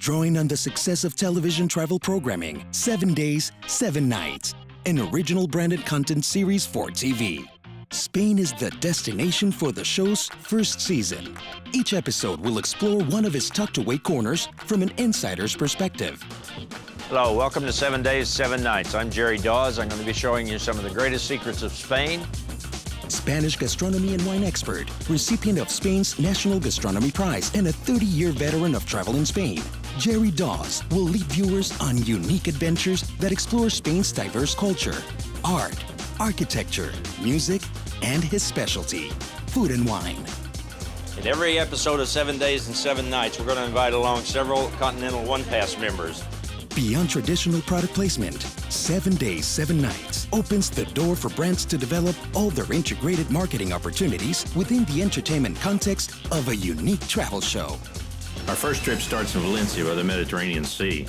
Drawing on the success of television travel programming, 7 Days, 7 Nights, an original branded content series for TV. Spain is the destination for the show's first season. Each episode will explore one of its tucked-away corners from an insider's perspective. Hello, welcome to 7 Days, 7 Nights. I'm Jerry Dawes. I'm going to be showing you some of the greatest secrets of Spain. Spanish gastronomy and wine expert, recipient of Spain's National Gastronomy Prize, and a 30-year veteran of travel in Spain, Jerry Dawes will lead viewers on unique adventures that explore Spain's diverse culture, art, architecture, music, and his specialty, food and wine. In every episode of 7 Days and 7 Nights, we're going to invite along several Continental One Pass members. Beyond traditional product placement, 7 Days, 7 Nights opens the door for brands to develop all their integrated marketing opportunities within the entertainment context of a unique travel show. Our first trip starts in Valencia by the Mediterranean Sea.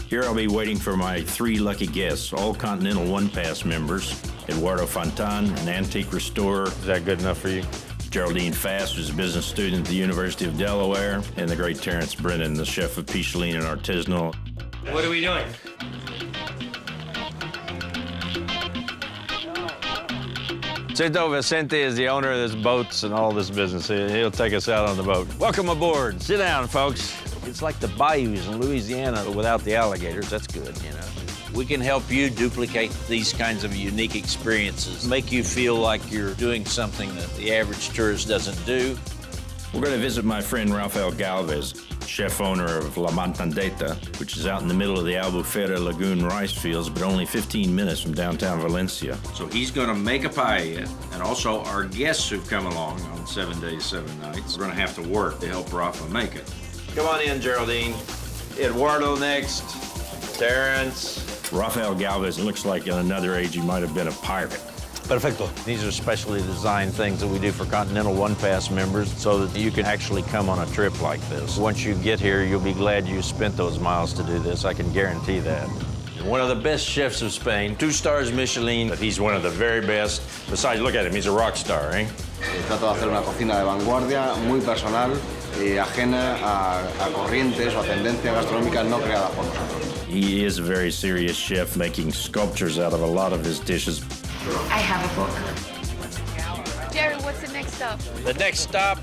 Here I'll be waiting for my 3 lucky guests, all Continental One Pass members: Eduardo Fontan, an antique restorer. Is that good enough for you? Geraldine Fast, who's a business student at the University of Delaware, and the great Terrence Brennan, the chef of Michelin and Artisanal. What are we doing? Cito Vicente is the owner of this boats and all this business. He'll take us out on the boat. Welcome aboard. Sit down, folks. It's like the bayous in Louisiana without the alligators. That's good, you know. We can help you duplicate these kinds of unique experiences, make you feel like you're doing something that the average tourist doesn't do. We're going to visit my friend Rafael Galvez, chef-owner of La Montandeta, which is out in the middle of the Albufera Lagoon rice fields, but only 15 minutes from downtown Valencia. So he's going to make a paella, and also our guests who've come along on 7 Days, 7 Nights, we're going to have to work to help Rafa make it. Come on in, Geraldine. Eduardo next. Terrence. Rafael Galvez looks like in another age he might have been a pirate. Perfecto. These are specially designed things that we do for Continental One Pass members so that you can actually come on a trip like this. Once you get here, you'll be glad you spent those miles to do this. I can guarantee that. One of the best chefs of Spain, 2 stars Michelin, but he's one of the very best. Besides, look at him, he's a rock star, eh? Trato de hacer una cocina de vanguardia, muy personal, ajena a corrientes o a tendencias gastronómicas no creadas por nosotros. He is a very serious chef, making sculptures out of a lot of his dishes. I have a book. Jerry, what's the next stop? The next stop,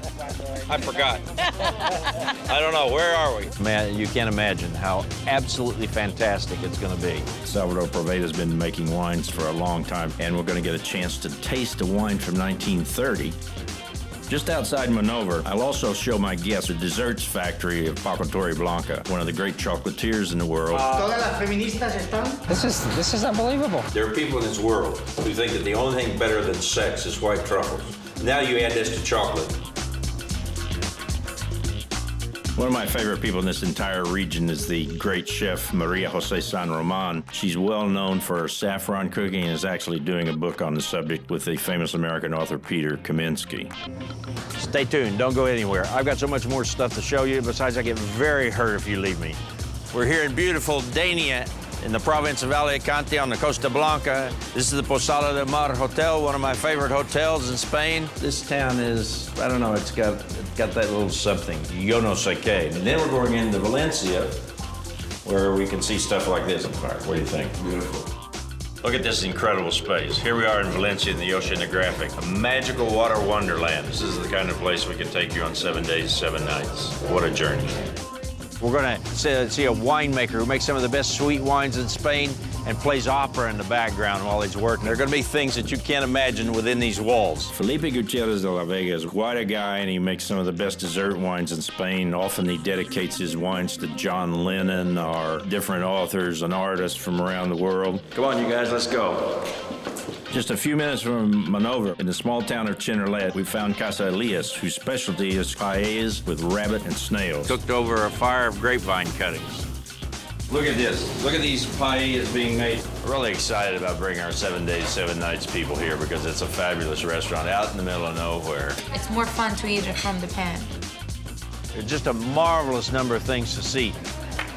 I forgot. I don't know, where are we? Man, you can't imagine how absolutely fantastic it's going to be. Salvador Proveda's been making wines for a long time, and we're going to get a chance to taste a wine from 1930. Just outside Monova, I'll also show my guests the desserts factory of Paco Torreblanca, one of the great chocolatiers in the world. This is unbelievable. There are people in this world who think that the only thing better than sex is white truffles. Now you add this to chocolate. One of my favorite people in this entire region is the great chef Maria Jose San Roman. She's well known for her saffron cooking and is actually doing a book on the subject with the famous American author Peter Kaminsky. Stay tuned, don't go anywhere. I've got so much more stuff to show you. Besides, I get very hurt if you leave me. We're here in beautiful Dania in the province of Alicante on the Costa Blanca. This is the Posada del Mar Hotel, one of my favorite hotels in Spain. This town is, I don't know, it's got that little something, yo no sé qué. And then we're going into Valencia, where we can see stuff like this. What do you think? Beautiful. Look at this incredible space. Here we are in Valencia in the oceanographic, a magical water wonderland. This is the kind of place we can take you on 7 days, 7 nights. What a journey. We're going to see a winemaker who makes some of the best sweet wines in Spain and plays opera in the background while he's working. There are going to be things that you can't imagine within these walls. Felipe Gutierrez de la Vega is quite a guy, and he makes some of the best dessert wines in Spain. Often he dedicates his wines to John Lennon or different authors and artists from around the world. Come on, you guys, let's go. Just a few minutes from Monova, in the small town of Chinarlet, we found Casa Elias, whose specialty is paellas with rabbit and snails. Cooked over a fire of grapevine cuttings. Look at this. Look at these paellas being made. We're really excited about bringing our 7 days, 7 nights people here because it's a fabulous restaurant out in the middle of nowhere. It's more fun to eat it from the pan. There's just a marvelous number of things to see.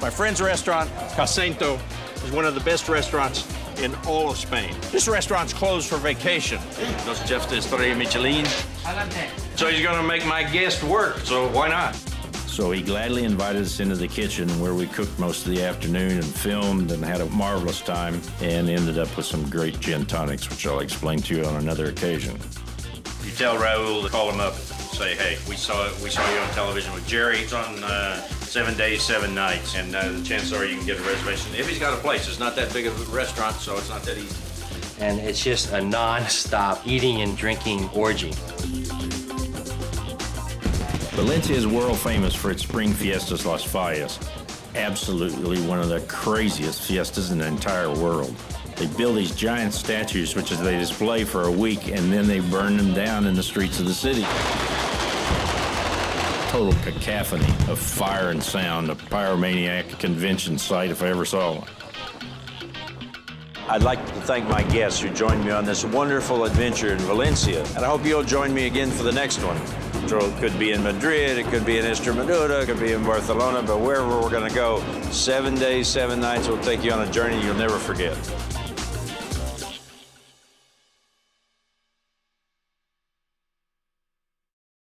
My friend's restaurant, Casento, is one of the best restaurants in all of Spain. This restaurant's closed for vacation. Los chefs de Estrella Michelin. So he's gonna make my guest work, so why not? So he gladly invited us into the kitchen where we cooked most of the afternoon and filmed and had a marvelous time and ended up with some great gin tonics, which I'll explain to you on another occasion. You tell Raul to call him up and say, hey, we saw you on television with Jerry. It's on 7 days, 7 nights, and the chances are you can get a reservation. If he's got a place, it's not that big of a restaurant, so it's not that easy. And it's just a non-stop eating and drinking orgy. Valencia is world famous for its spring fiestas Las Fallas. Absolutely one of the craziest fiestas in the entire world. They build these giant statues, which they display for a week, and then they burn them down in the streets of the city. Total cacophony of fire and sound, a pyromaniac convention site if I ever saw one. I'd like to thank my guests who joined me on this wonderful adventure in Valencia, and I hope you'll join me again for the next one. So it could be in Madrid, it could be in Extremadura, it could be in Barcelona, but wherever we're going to go, 7 days, 7 nights will take you on a journey you'll never forget.